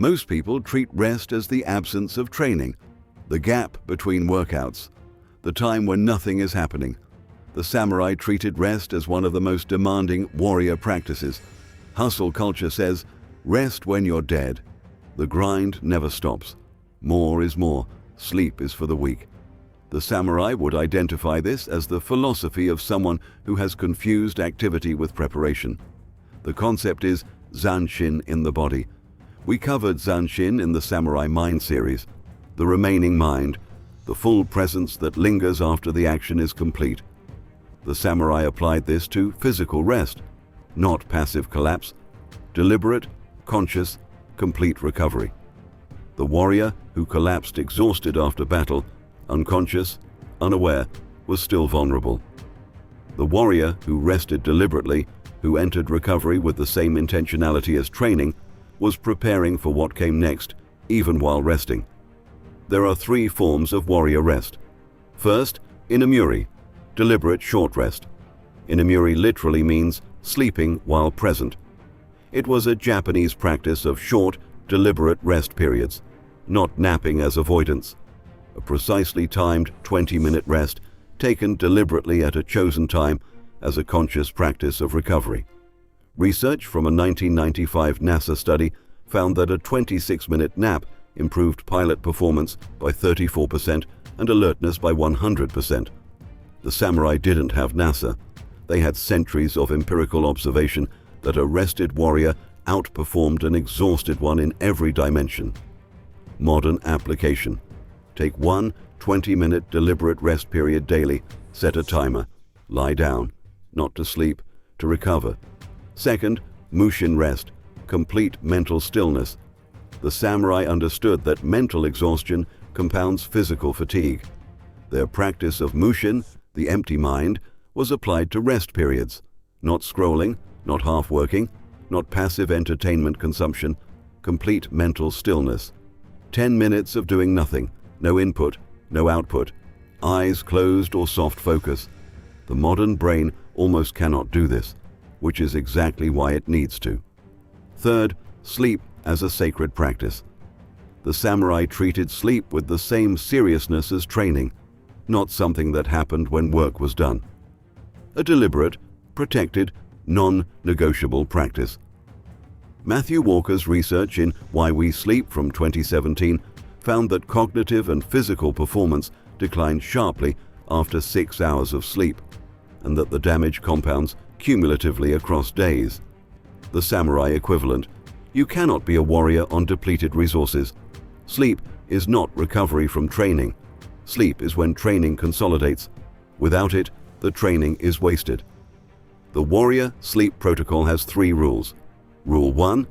Most people treat rest as the absence of training, the gap between workouts, the time when nothing is happening. The samurai treated rest as one of the most demanding warrior practices. Hustle culture says, rest when you're dead. The grind never stops. More is more. Sleep is for the weak. The samurai would identify this as the philosophy of someone who has confused activity with preparation. The concept is Zanshin in the body. We covered Zanshin in the Samurai Mind series. The remaining mind, the full presence that lingers after the action is complete. The samurai applied this to physical rest, not passive collapse, deliberate, conscious, complete recovery. The warrior who collapsed exhausted after battle, unconscious, unaware, was still vulnerable. The warrior who rested deliberately, who entered recovery with the same intentionality as training, was preparing for what came next, even while resting. There are 3 forms of warrior rest. First, Inemuri, deliberate short rest. Inemuri literally means sleeping while present. It was a Japanese practice of short, deliberate rest periods, not napping as avoidance. A precisely timed 20-minute rest taken deliberately at a chosen time as a conscious practice of recovery. Research from a 1995 NASA study found that a 26-minute nap improved pilot performance by 34% and alertness by 100%. The samurai didn't have NASA. They had centuries of empirical observation that a rested warrior outperformed an exhausted one in every dimension. Modern application. Take one 20-minute deliberate rest period daily. Set a timer. Lie down. Not to sleep, to recover. Second, Mushin rest. Complete mental stillness. The samurai understood that mental exhaustion compounds physical fatigue. Their practice of Mushin, the empty mind, was applied to rest periods. Not scrolling, not half-working, not passive entertainment consumption, complete mental stillness. 10 minutes of doing nothing, no input, no output, eyes closed or soft focus. The modern brain almost cannot do this, which is exactly why it needs to. Third, sleep as a sacred practice. The samurai treated sleep with the same seriousness as training, not something that happened when work was done. A deliberate, protected, non-negotiable practice. Matthew Walker's research in Why We Sleep from 2017 found that cognitive and physical performance declined sharply after 6 hours of sleep, and that the damage compounds cumulatively across days. The samurai equivalent. You cannot be a warrior on depleted resources. Sleep is not recovery from training. Sleep is when training consolidates. Without it, the training is wasted. The warrior sleep protocol has 3 rules. Rule 1.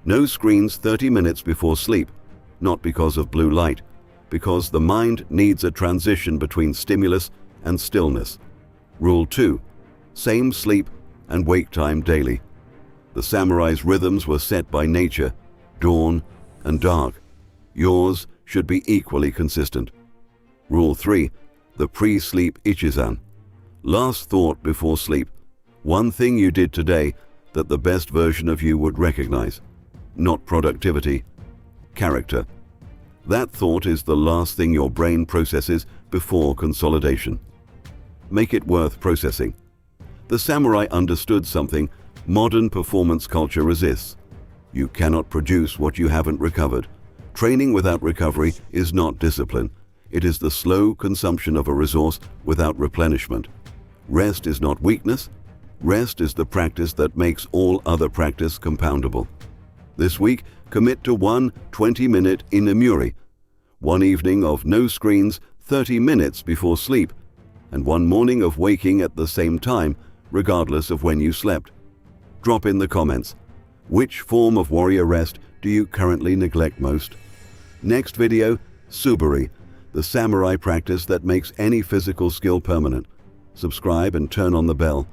No screens 30 minutes before sleep, not because of blue light, because the mind needs a transition between stimulus and stillness. Rule 2. Same sleep and wake time daily. The samurai's rhythms were set by nature, dawn and dark. Yours should be equally consistent. Rule 3. The pre-sleep ichizan. Last thought before sleep. One thing you did today that the best version of you would recognize. Not productivity, character. That thought is the last thing your brain processes before consolidation. Make it worth processing. The samurai understood something modern performance culture resists. You cannot produce what you haven't recovered. Training without recovery is not discipline. It is the slow consumption of a resource without replenishment. Rest is not weakness. Rest is the practice that makes all other practice compoundable. This week, commit to one 20-minute Inemuri, one evening of no screens 30 minutes before sleep, and one morning of waking at the same time, regardless of when you slept. Drop in the comments. Which form of warrior rest do you currently neglect most? Next video, Subari, the samurai practice that makes any physical skill permanent. Subscribe and turn on the bell.